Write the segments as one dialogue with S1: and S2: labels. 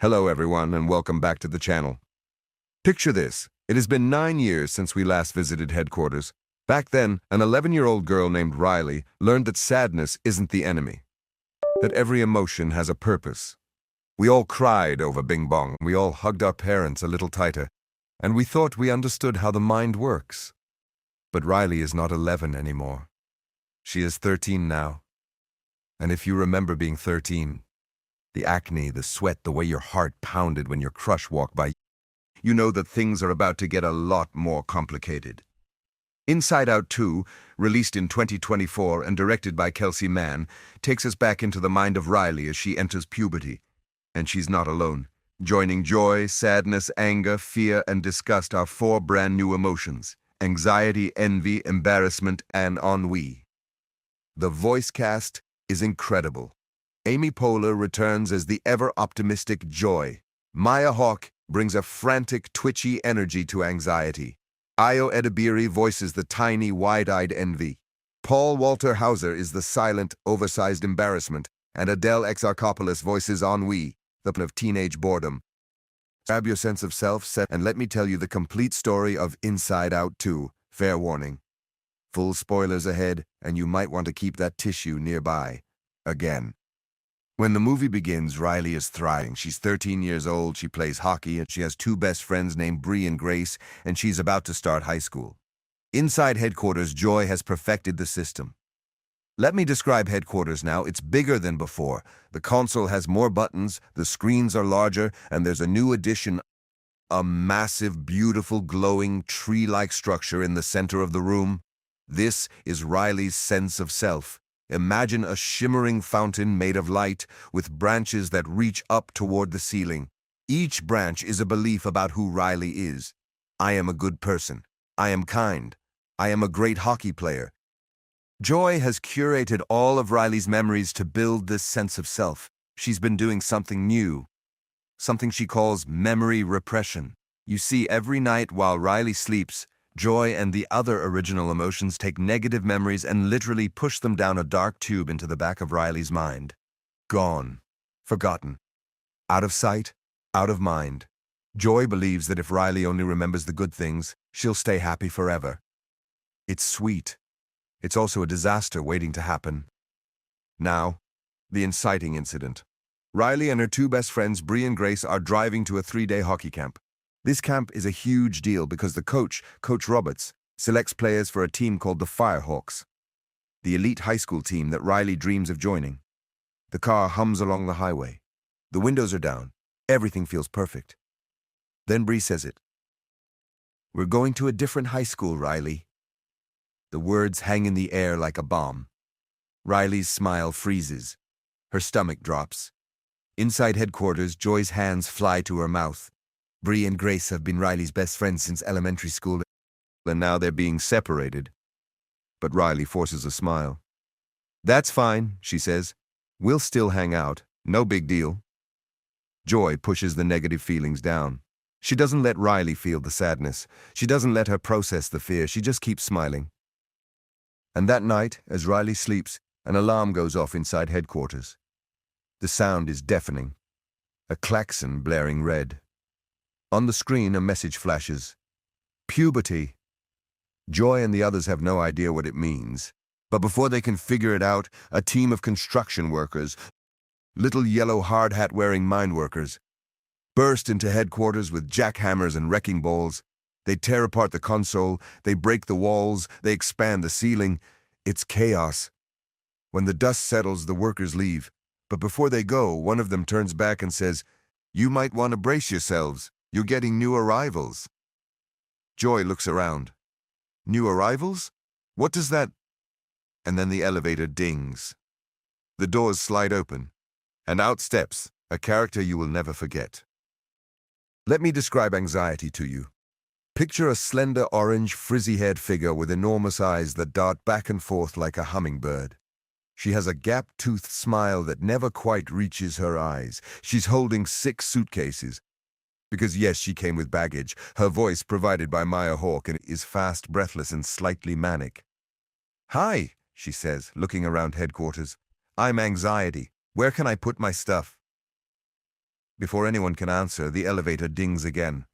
S1: Hello everyone and welcome back to the channel. Picture this. It has been 9 years since we last visited headquarters. Back then, an 11-year-old girl named Riley learned that sadness isn't the enemy, that every emotion has a purpose. We all cried over Bing Bong, we all hugged our parents a little tighter, and we thought we understood how the mind works. But Riley is not 11 anymore. She is 13 now. And if you remember being 13, the acne, the sweat, the way your heart pounded when your crush walked by, you know that things are about to get a lot more complicated. Inside Out 2, released in 2024 and directed by Kelsey Mann, takes us back into the mind of Riley as she enters puberty. And she's not alone. Joining joy, sadness, anger, fear, and disgust are 4 brand new emotions: anxiety, envy, embarrassment, and ennui. The voice cast is incredible. Amy Poehler returns as the ever-optimistic Joy. Maya Hawke brings a frantic, twitchy energy to anxiety. Ayo Edebiri voices the tiny, wide-eyed envy. Paul Walter Hauser is the silent, oversized embarrassment, and Adele Exarchopoulos voices ennui, the pain of teenage boredom. Grab your sense of self, and let me tell you the complete story of Inside Out 2. Fair warning. Full spoilers ahead, and you might want to keep that tissue nearby. Again. When the movie begins, Riley is thriving. She's 13 years old, she plays hockey, and she has 2 best friends named Bree and Grace, and she's about to start high school. Inside headquarters, Joy has perfected the system. Let me describe headquarters now. It's bigger than before. The console has more buttons, the screens are larger, and there's a new addition, a massive, beautiful, glowing, tree-like structure in the center of the room. This is Riley's sense of self. Imagine a shimmering fountain made of light with branches that reach up toward the ceiling. Each branch is a belief about who Riley is. I am a good person. I am kind. I am a great hockey player. Joy has curated all of Riley's memories to build this sense of self. She's been doing something new, something she calls memory repression. You see, every night while Riley sleeps, Joy and the other original emotions take negative memories and literally push them down a dark tube into the back of Riley's mind. Gone. Forgotten. Out of sight, out of mind. Joy believes that if Riley only remembers the good things, she'll stay happy forever. It's sweet. It's also a disaster waiting to happen. Now, the inciting incident. Riley and her 2 best friends, Bree and Grace, are driving to a 3-day hockey camp. This camp is a huge deal because the coach, Coach Roberts, selects players for a team called the Firehawks, the elite high school team that Riley dreams of joining. The car hums along the highway. The windows are down. Everything feels perfect. Then Bree says it. "We're going to a different high school, Riley." The words hang in the air like a bomb. Riley's smile freezes. Her stomach drops. Inside headquarters, Joy's hands fly to her mouth. Bree and Grace have been Riley's best friends since elementary school, and now they're being separated. But Riley forces a smile. "That's fine," she says. "We'll still hang out. No big deal." Joy pushes the negative feelings down. She doesn't let Riley feel the sadness. She doesn't let her process the fear. She just keeps smiling. And that night, as Riley sleeps, an alarm goes off inside headquarters. The sound is deafening. A klaxon blaring red. On the screen, a message flashes. Puberty. Joy and the others have no idea what it means. But before they can figure it out, a team of construction workers, little yellow hard hat-wearing mine workers, burst into headquarters with jackhammers and wrecking balls. They tear apart the console, they break the walls, they expand the ceiling. It's chaos. When the dust settles, the workers leave. But before they go, one of them turns back and says, "You might want to brace yourselves. You're getting new arrivals." Joy looks around. New arrivals? What does that? And then the elevator dings. The doors slide open, and out steps a character you will never forget. Let me describe anxiety to you. Picture a slender, orange, frizzy-haired figure with enormous eyes that dart back and forth like a hummingbird. She has a gap-toothed smile that never quite reaches her eyes. She's holding 6 suitcases. Because yes, she came with baggage. Her voice, provided by Maya Hawke, is fast, breathless, and slightly manic. "Hi," she says, looking around headquarters. "I'm anxiety. Where can I put my stuff?" Before anyone can answer, the elevator dings again.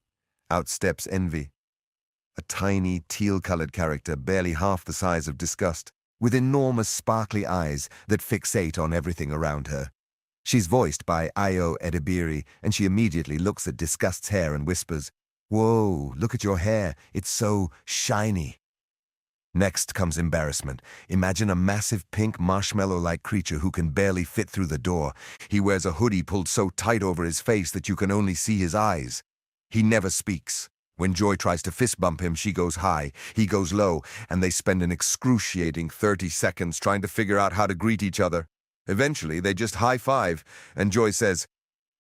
S1: Out steps Envy, a tiny, teal-colored character barely half the size of Disgust, with enormous sparkly eyes that fixate on everything around her. She's voiced by Io Edebiri, and she immediately looks at Disgust's hair and whispers, "Whoa, look at your hair, it's so shiny." Next comes Embarrassment. Imagine a massive pink marshmallow-like creature who can barely fit through the door. He wears a hoodie pulled so tight over his face that you can only see his eyes. He never speaks. When Joy tries to fist bump him, she goes high, he goes low, and they spend an excruciating 30 seconds trying to figure out how to greet each other. Eventually, they just high-five, and Joy says,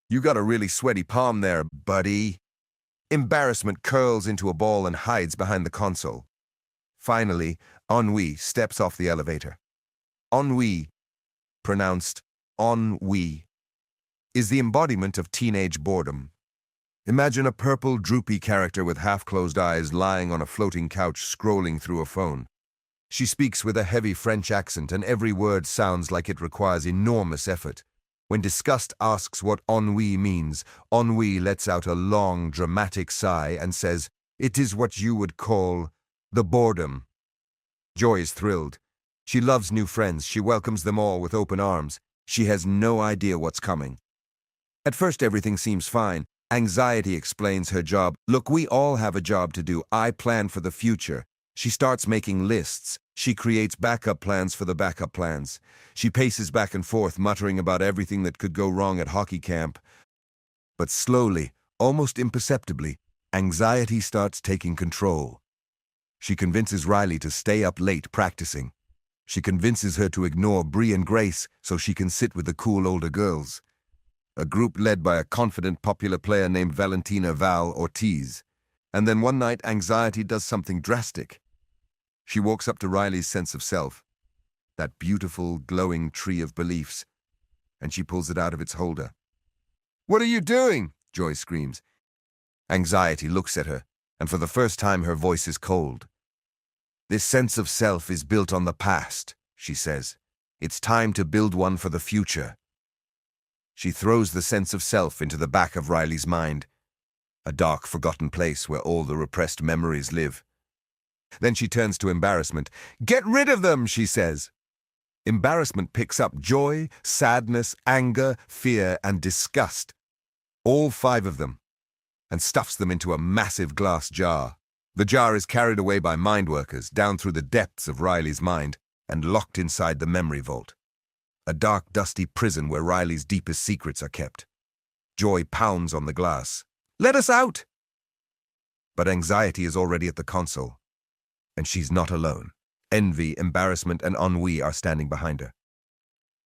S1: "You got a really sweaty palm there, buddy." Embarrassment curls into a ball and hides behind the console. Finally, Ennui steps off the elevator. Ennui, pronounced ennui, is the embodiment of teenage boredom. Imagine a purple, droopy character with half-closed eyes lying on a floating couch scrolling through a phone. She speaks with a heavy French accent, and every word sounds like it requires enormous effort. When Disgust asks what ennui means, Ennui lets out a long, dramatic sigh and says, "It is what you would call the boredom." Joy is thrilled. She loves new friends. She welcomes them all with open arms. She has no idea what's coming. At first, everything seems fine. Anxiety explains her job. "Look, we all have a job to do. I plan for the future." She starts making lists. She creates backup plans for the backup plans. She paces back and forth, muttering about everything that could go wrong at hockey camp. But slowly, almost imperceptibly, anxiety starts taking control. She convinces Riley to stay up late practicing. She convinces her to ignore Bree and Grace so she can sit with the cool older girls. A group led by a confident popular player named Valentina Val Ortiz. And then one night, anxiety does something drastic. She walks up to Riley's sense of self, that beautiful, glowing tree of beliefs, and she pulls it out of its holder. "What are you doing?" Joy screams. Anxiety looks at her, and for the first time her voice is cold. "This sense of self is built on the past," she says. "It's time to build one for the future." She throws the sense of self into the back of Riley's mind, a dark, forgotten place where all the repressed memories live. Then she turns to Embarrassment. "Get rid of them," she says. Embarrassment picks up joy, sadness, anger, fear, and disgust, all 5 of them, and stuffs them into a massive glass jar. The jar is carried away by mind workers down through the depths of Riley's mind and locked inside the memory vault, a dark, dusty prison where Riley's deepest secrets are kept. Joy pounds on the glass. "Let us out!" But anxiety is already at the console, and she's not alone. Envy, Embarrassment, and Ennui are standing behind her.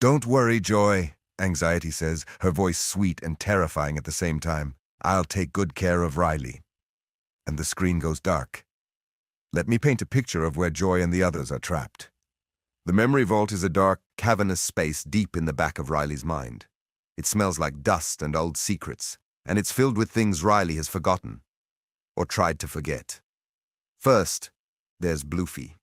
S1: "Don't worry, Joy," Anxiety says, her voice sweet and terrifying at the same time. "I'll take good care of Riley." And the screen goes dark. Let me paint a picture of where Joy and the others are trapped. The memory vault is a dark, cavernous space deep in the back of Riley's mind. It smells like dust and old secrets, and it's filled with things Riley has forgotten, or tried to forget. First, there's Bloofy.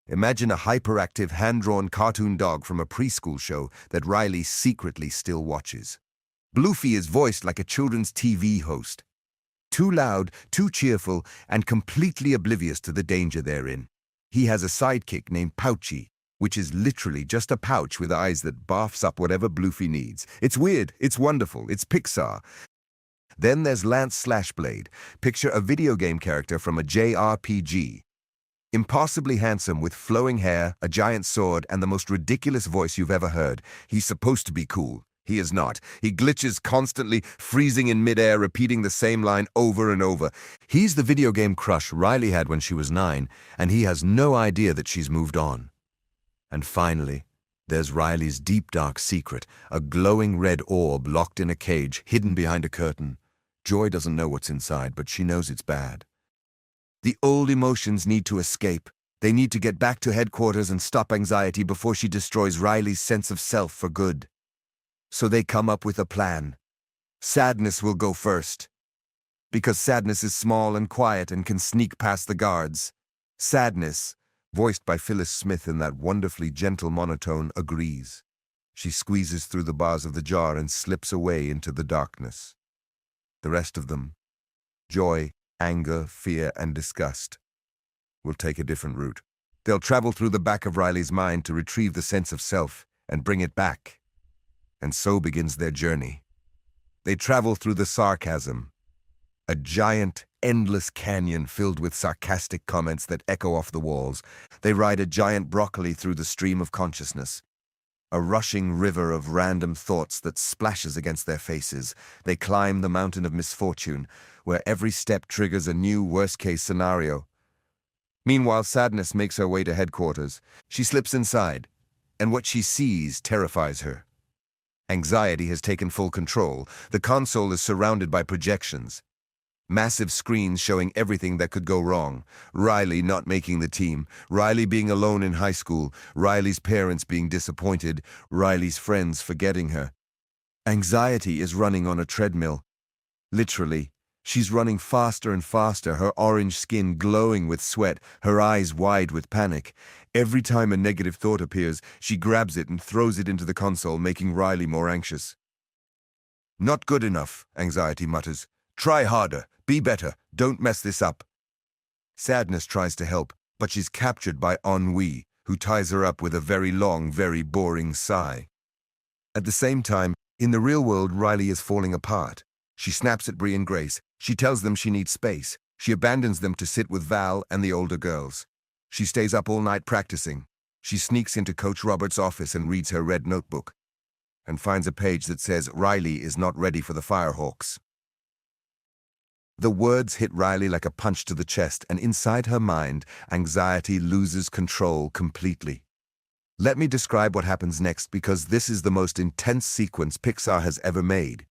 S1: Imagine a hyperactive, hand-drawn cartoon dog from a preschool show that Riley secretly still watches. Bloofy is voiced like a children's TV host. Too loud, too cheerful, and completely oblivious to the danger they're in. He has a sidekick named Pouchy, which is literally just a pouch with eyes that barfs up whatever Bloofy needs. It's weird, it's wonderful, it's Pixar. Then there's Lance Slashblade. Picture a video game character from a JRPG. Impossibly handsome with flowing hair, a giant sword, and the most ridiculous voice you've ever heard. He's supposed to be cool. He is not. He glitches constantly, freezing in midair, repeating the same line over and over. He's the video game crush Riley had when she was 9, and he has no idea that she's moved on. And finally, there's Riley's deep dark secret, a glowing red orb locked in a cage, hidden behind a curtain. Joy doesn't know what's inside, but she knows it's bad. The old emotions need to escape. They need to get back to headquarters and stop anxiety before she destroys Riley's sense of self for good. So they come up with a plan. Sadness will go first, because sadness is small and quiet and can sneak past the guards. Sadness, voiced by Phyllis Smith in that wonderfully gentle monotone, agrees. She squeezes through the bars of the jar and slips away into the darkness. The rest of them, joy, anger, fear, and disgust, will take a different route. They'll travel through the back of Riley's mind to retrieve the sense of self and bring it back. And so begins their journey. They travel through the Sar-chasm, a giant, endless canyon filled with sarcastic comments that echo off the walls. They ride a giant broccoli through the stream of consciousness, a rushing river of random thoughts that splashes against their faces. They climb the mountain of misfortune, where every step triggers a new worst-case scenario. Meanwhile, Sadness makes her way to headquarters. She slips inside, and what she sees terrifies her. Anxiety has taken full control. The console is surrounded by projections. Massive screens showing everything that could go wrong. Riley not making the team, Riley being alone in high school, Riley's parents being disappointed, Riley's friends forgetting her. Anxiety is running on a treadmill. Literally, she's running faster and faster, her orange skin glowing with sweat, her eyes wide with panic. Every time a negative thought appears, she grabs it and throws it into the console, making Riley more anxious. "Not good enough," Anxiety mutters. "Try harder. Be better. Don't mess this up." Sadness tries to help, but she's captured by Ennui, who ties her up with a very long, very boring sigh. At the same time, in the real world, Riley is falling apart. She snaps at Bree and Grace. She tells them she needs space. She abandons them to sit with Val and the older girls. She stays up all night practicing. She sneaks into Coach Roberts' office and reads her red notebook, and finds a page that says Riley is not ready for the Firehawks. The words hit Riley like a punch to the chest, and inside her mind, Anxiety loses control completely. Let me describe what happens next, because this is the most intense sequence Pixar has ever made.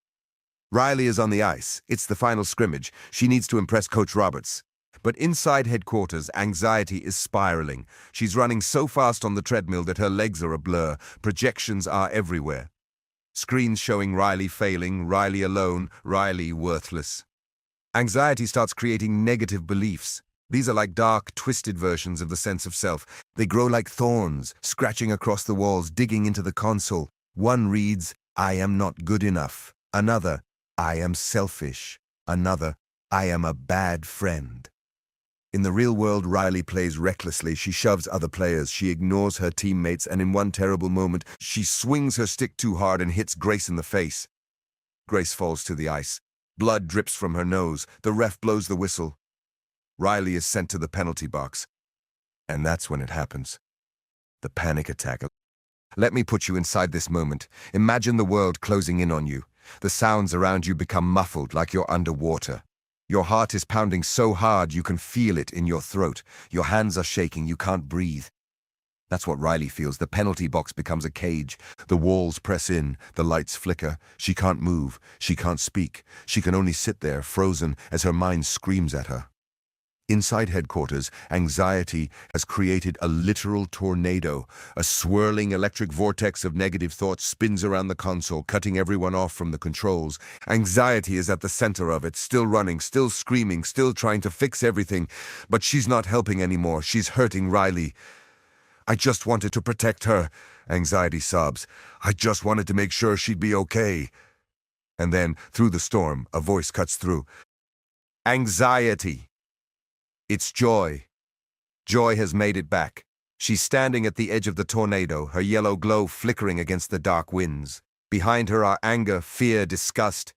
S1: Riley is on the ice. It's the final scrimmage. She needs to impress Coach Roberts. But inside headquarters, Anxiety is spiraling. She's running so fast on the treadmill that her legs are a blur. Projections are everywhere. Screens showing Riley failing, Riley alone, Riley worthless. Anxiety starts creating negative beliefs. These are like dark, twisted versions of the sense of self. They grow like thorns, scratching across the walls, digging into the console. One reads, "I am not good enough." Another, "I am selfish." Another, "I am a bad friend." In the real world, Riley plays recklessly. She shoves other players. She ignores her teammates, and in one terrible moment, she swings her stick too hard and hits Grace in the face. Grace falls to the ice. Blood drips from her nose. The ref blows the whistle. Riley is sent to the penalty box. And that's when it happens. The panic attack. Let me put you inside this moment. Imagine the world closing in on you. The sounds around you become muffled, like you're underwater. Your heart is pounding so hard you can feel it in your throat. Your hands are shaking. You can't breathe. That's what Riley feels. The penalty box becomes a cage. The walls press in. The lights flicker. She can't move. She can't speak. She can only sit there, frozen, as her mind screams at her. Inside headquarters, Anxiety has created a literal tornado. A swirling electric vortex of negative thoughts spins around the console, cutting everyone off from the controls. Anxiety is at the center of it, still running, still screaming, still trying to fix everything. But she's not helping anymore. She's hurting Riley. "I just wanted to protect her," Anxiety sobs. "I just wanted to make sure she'd be okay." And then, through the storm, a voice cuts through. "Anxiety." It's Joy. Joy has made it back. She's standing at the edge of the tornado, her yellow glow flickering against the dark winds. Behind her are anger, fear, disgust,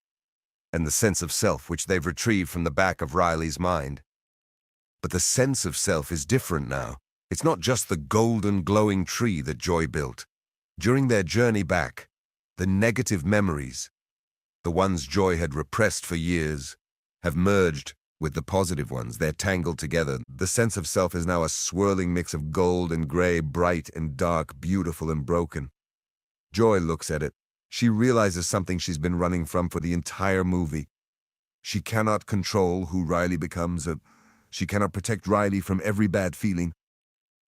S1: and the sense of self which they've retrieved from the back of Riley's mind. But the sense of self is different now. It's not just the golden, glowing tree that Joy built. During their journey back, the negative memories, the ones Joy had repressed for years, have merged with the positive ones. They're tangled together. The sense of self is now a swirling mix of gold and gray, bright and dark, beautiful and broken. Joy looks at it. She realizes something she's been running from for the entire movie. She cannot control who Riley becomes. She cannot protect Riley from every bad feeling.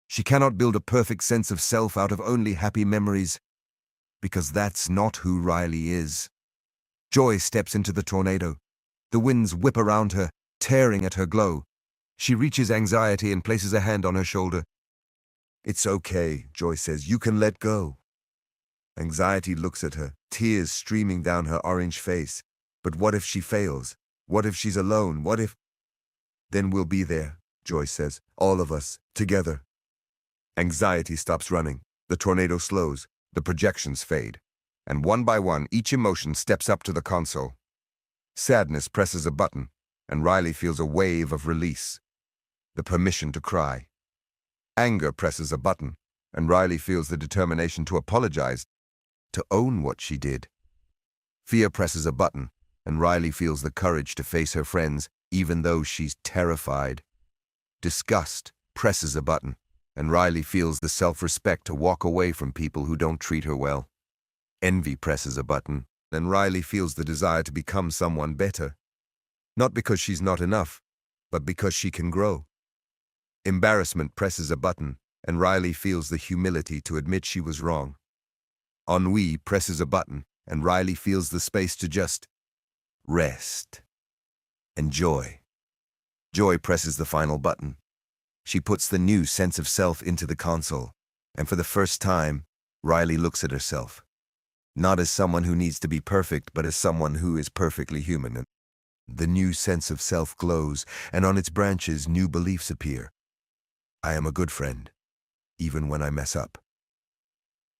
S1: She cannot build a perfect sense of self out of only happy memories, because that's not who Riley is. Joy steps into the tornado. The winds whip around her, tearing at her glow. She reaches Anxiety and places a hand on her shoulder. "It's okay," Joy says. "You can let go." Anxiety looks at her, tears streaming down her orange face. But what if she fails? What if she's alone? What if... Then we'll be there, Joy says, all of us, together. Anxiety stops running. The tornado slows. The projections fade. And one by one, each emotion steps up to the console. Sadness presses a button, and Riley feels a wave of release. The permission to cry. Anger presses a button, and Riley feels the determination to apologize, to own what she did. Fear presses a button, and Riley feels the courage to face her friends, even though she's terrified. Disgust presses a button, and Riley feels the self-respect to walk away from people who don't treat her well. Envy presses a button, and Riley feels the desire to become someone better. Not because she's not enough, but because she can grow. Embarrassment presses a button, and Riley feels the humility to admit she was wrong. Ennui presses a button, and Riley feels the space to just rest. And Joy. Joy presses the final button. She puts the new sense of self into the console, and for the first time, Riley looks at herself. Not as someone who needs to be perfect, but as someone who is perfectly human. And the new sense of self glows, and on its branches new beliefs appear. I am a good friend, even when I mess up.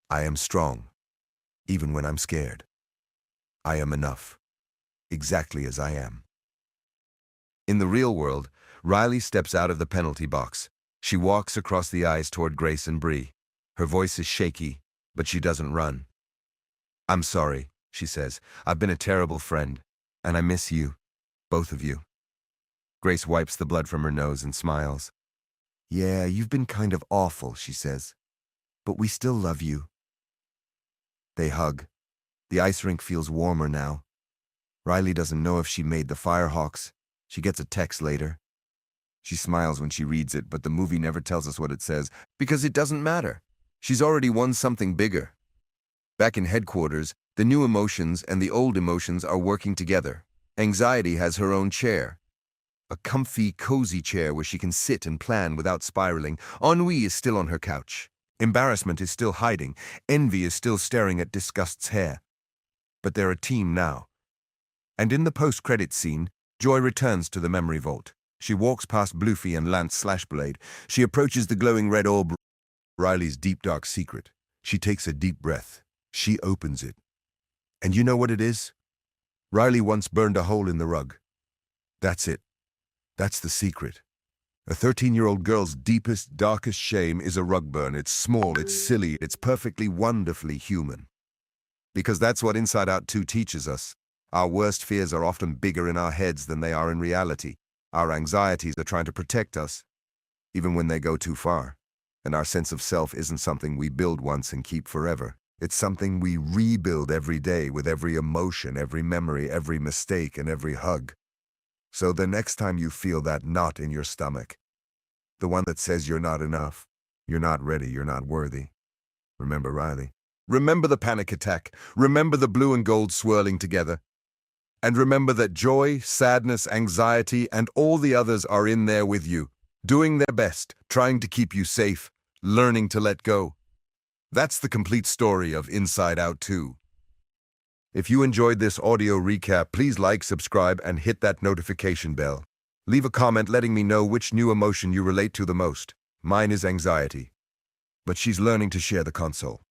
S1: I am strong, even when I'm scared. I am enough, exactly as I am. In the real world, Riley steps out of the penalty box. She walks across the ice toward Grace and Bree. Her voice is shaky, but she doesn't run. I'm sorry, she says. I've been a terrible friend, and I miss you, both of you. Grace wipes the blood from her nose and smiles. Yeah, you've been kind of awful, she says. But we still love you. They hug. The ice rink feels warmer now. Riley doesn't know if she made the Firehawks. She gets a text later. She smiles when she reads it, but the movie never tells us what it says, because it doesn't matter. She's already won something bigger. Back in headquarters, the new emotions and the old emotions are working together. Anxiety has her own chair. A comfy, cozy chair where she can sit and plan without spiraling. Ennui is still on her couch. Embarrassment is still hiding. Envy is still staring at Disgust's hair. But they're a team now. And in the post-credits scene, Joy returns to the memory vault. She walks past Bloofy and Lance Slashblade. She approaches the glowing red orb, Riley's deep dark secret. She takes a deep breath. She opens it. And you know what it is? Riley once burned a hole in the rug. That's it. That's the secret. A 13-year-old girl's deepest, darkest shame is a rug burn. It's small, it's silly, it's perfectly, wonderfully human. Because that's what Inside Out 2 teaches us. Our worst fears are often bigger in our heads than they are in reality. Our anxieties are trying to protect us, even when they go too far. And our sense of self isn't something we build once and keep forever. It's something we rebuild every day with every emotion, every memory, every mistake, and every hug. So the next time you feel that knot in your stomach, the one that says you're not enough, you're not ready, you're not worthy, remember Riley. Remember the panic attack. Remember the blue and gold swirling together. And remember that joy, sadness, anxiety, and all the others are in there with you, doing their best, trying to keep you safe, learning to let go. That's the complete story of Inside Out 2. If you enjoyed this audio recap, please like, subscribe, and hit that notification bell. Leave a comment letting me know which new emotion you relate to the most. Mine is anxiety. But she's learning to share the console.